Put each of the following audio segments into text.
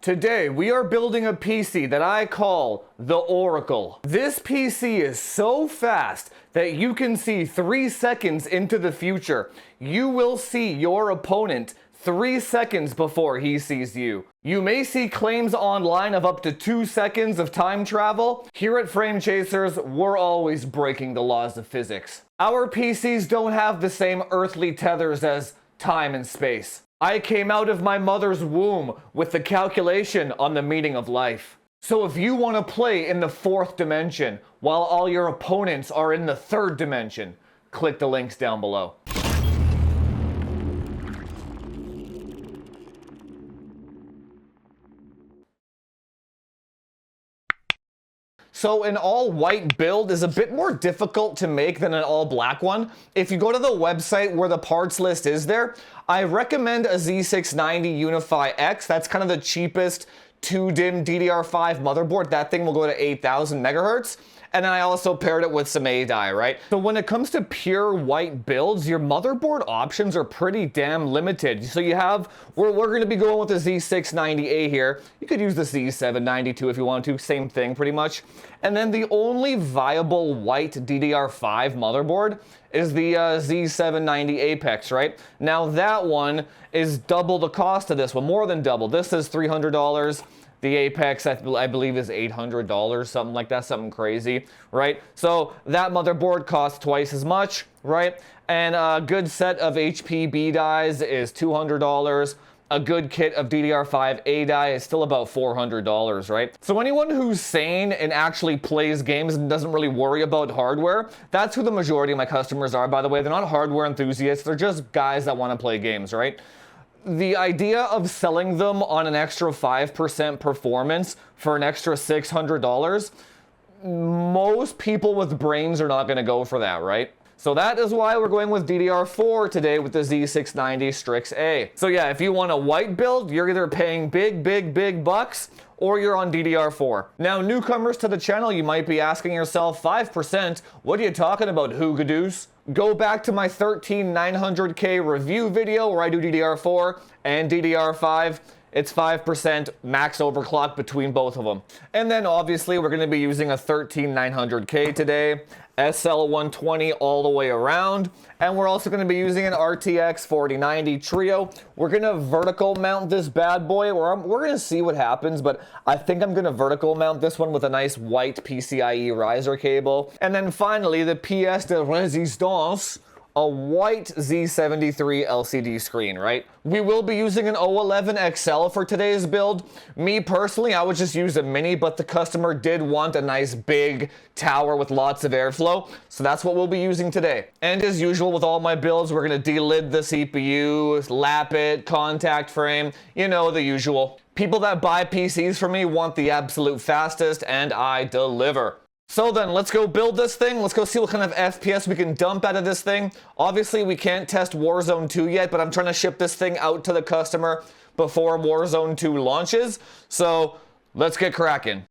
Today, we are building a PC that I call the Oracle. This PC is so fast that you can see 3 seconds into the future. You will see your opponent 3 seconds before he sees you. You may see claims online of up to 2 seconds of time travel. Here at Frame Chasers, we're always breaking the laws of physics. Our PCs don't have the same earthly tethers as time and space. I came out of my mother's womb with the calculation on the meaning of life. So if you want to play in the 4th dimension while all your opponents are in the 3rd dimension, click the links down below. So an all-white build is a bit more difficult to make than an all-black one. If you go to the website where the parts list is there, I recommend a Z690 Unify X. That's kind of the cheapest 2-DIMM DDR5 motherboard. That thing will go to 8,000 megahertz. And then I also paired it with some A-die, right? So when it comes to pure white builds, your motherboard options are pretty damn limited. So you have, we're gonna be going with the Z690A here. You could use the Z792 if you want to, same thing pretty much. And then the only viable white DDR5 motherboard is the Z790 Apex, right? Now that one is double the cost of this one, more than double. This is $300. The Apex, I believe, is $800, something like that, something crazy, right? So that motherboard costs twice as much, right? And a good set of HPB dies is $200. A good kit of DDR5 A die is still about $400, right? So anyone who's sane and actually plays games and doesn't really worry about hardware, that's who the majority of my customers are, by the way. They're not hardware enthusiasts, they're just guys that want to play games, right? The idea of selling them on an extra 5% performance for an extra $600, most people with brains are not going to go for that, right? So that is why we're going with DDR4 today with the Z690 Strix A. So yeah, if you want a white build, you're either paying big bucks or you're on DDR4. Now, newcomers to the channel, you might be asking yourself, 5%? What are you talking about, Hoogadoos? Go back to my 13900K review video where I do DDR4 and DDR5. It's 5% max overclock between both of them. And then obviously we're gonna be using a 13900K today, SL120 all the way around, and we're also gonna be using an RTX 4090 Trio. We're gonna vertical mount this bad boy. We're gonna see what happens, but I think I'm gonna vertical mount this one with a nice white PCIe riser cable. And then finally, the pièce de résistance, a white Z73 LCD screen, right? We will be using an O11 XL for today's build. Me personally, I would just use a mini, but the customer did want a nice big tower with lots of airflow, so that's what we'll be using today. And as usual with all my builds, we're gonna delid the CPU, lap it, contact frame, you know, the usual. People that buy PCs from me want the absolute fastest, and I deliver. So then, let's go build this thing. Let's go see what kind of FPS we can dump out of this thing. Obviously, we can't test Warzone 2 yet, but I'm trying to ship this thing out to the customer before Warzone 2 launches. So, let's get cracking.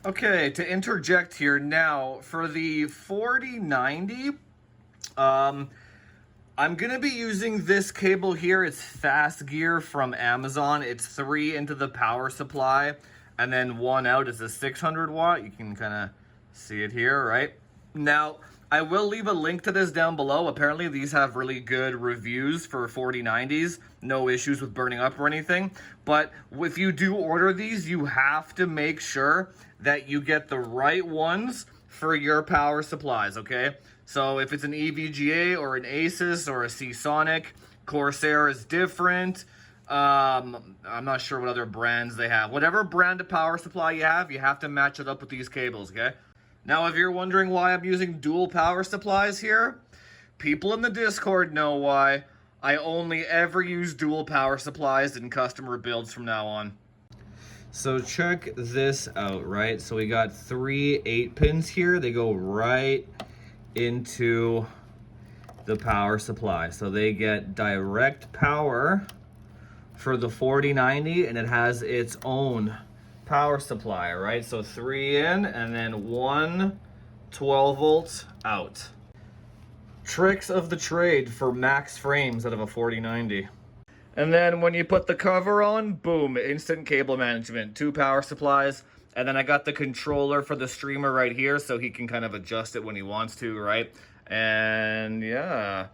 Okay, to interject here now, for the 4090, I'm going to be using this cable here. It's Fast Gear from Amazon. It's 3 into the power supply, and then 1 out is a 600 watt. You can kind of see it here, right? Now, I will leave a link to this down below. Apparently these have really good reviews for 4090s. No issues with burning up or anything. But if you do order these, you have to make sure that you get the right ones for your power supplies, okay? So if it's an EVGA or an Asus or a Seasonic, Corsair is different. I'm not sure what other brands they have. Whatever brand of power supply you have to match it up with these cables, okay? Now, if you're wondering why I'm using dual power supplies here, people in the Discord know why. I only ever use dual power supplies in customer builds from now on. So check this out, right? So we got 3 8-pins here. They go right into the power supply. So they get direct power for the 4090, and it has its own power supply, right? So 3 in and then 1 12 volts out. Tricks of the trade for max frames out of a 4090. And then when you put the cover on, boom, instant cable management. 2 power supplies, and then I got the controller for the streamer right here so he can kind of adjust it when he wants to, right? And yeah,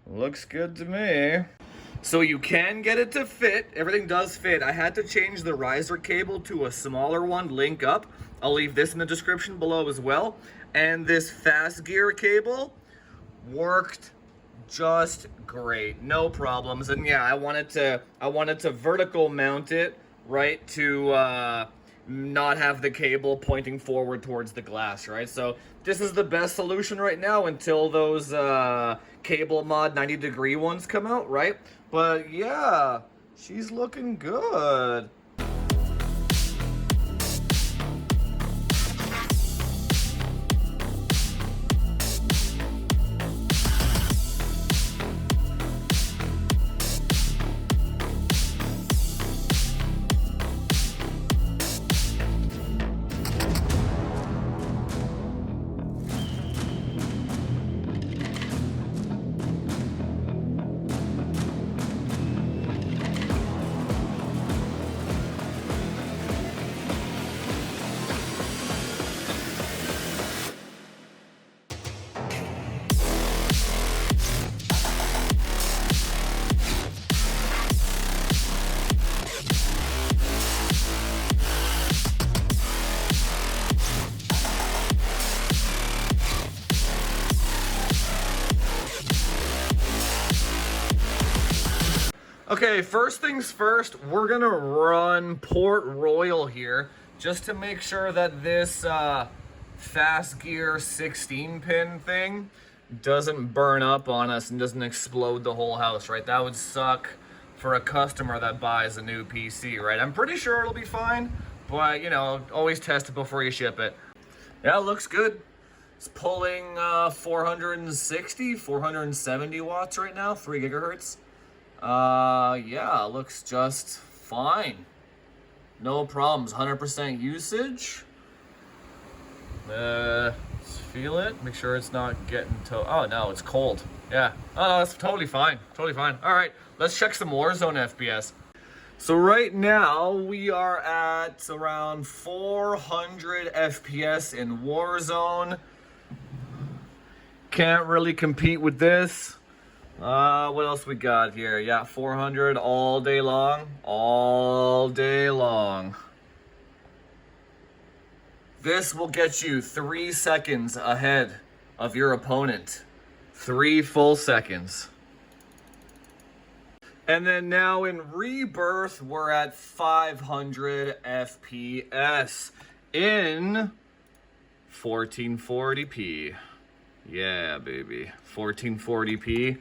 looks good to me. So you can get it to fit. Everything does fit. I had to change the riser cable to a smaller one, link up. I'll leave this in the description below as well. And this fast gear cable worked just great. No problems. And yeah, I wanted to vertical mount it, right, to not have the cable pointing forward towards the glass, right? So this is the best solution right now until those cable mod 90-degree ones come out, right? But yeah, she's looking good. Okay, first things first, we're gonna run Port Royal here just to make sure that this fast gear 16 pin thing doesn't burn up on us and doesn't explode the whole house, right? That would suck for a customer that buys a new PC, right? I'm pretty sure it'll be fine, but you know, always test it before you ship it. Yeah, it looks good. It's pulling 460, 470 watts right now, 3 gigahertz. Yeah, looks just fine. No problems, 100% usage. Let's feel it, make sure it's not getting oh no, it's cold. Yeah, oh no, that's totally fine, totally fine. All right, let's check some Warzone FPS. So right now, we are at around 400 FPS in Warzone. Can't really compete with this. What else we got here? Yeah, 400 all day long. All day long. This will get you 3 seconds ahead of your opponent. 3 full seconds. And then now in Rebirth, we're at 500 FPS in 1440p. Yeah, baby. 1440p.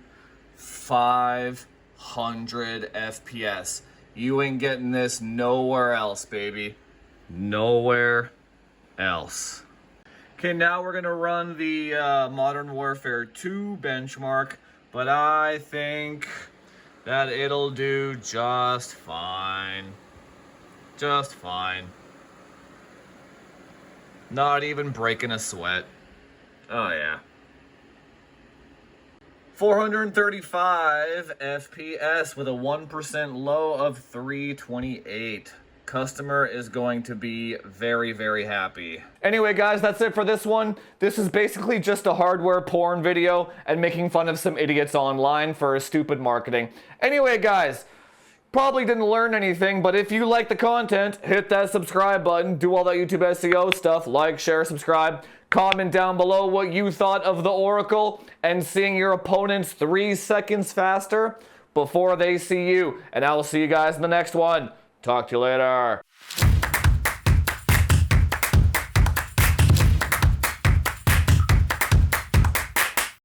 500 FPS. You ain't getting this nowhere else, baby. Nowhere else. Okay, now we're gonna run the Modern Warfare 2 benchmark, but I think that it'll do just fine. Just fine. Not even breaking a sweat. Oh yeah. 435 FPS with a 1% low of 328. Customer is going to be very, very happy. Anyway, guys, that's it for this one. This is basically just a hardware porn video and making fun of some idiots online for stupid marketing. Anyway, guys, probably didn't learn anything, but if you like the content, hit that subscribe button, do all that YouTube SEO stuff, like, share, subscribe, comment down below what you thought of the Oracle and seeing your opponents 3 seconds faster before they see you. And I will see you guys in the next one. Talk to you later.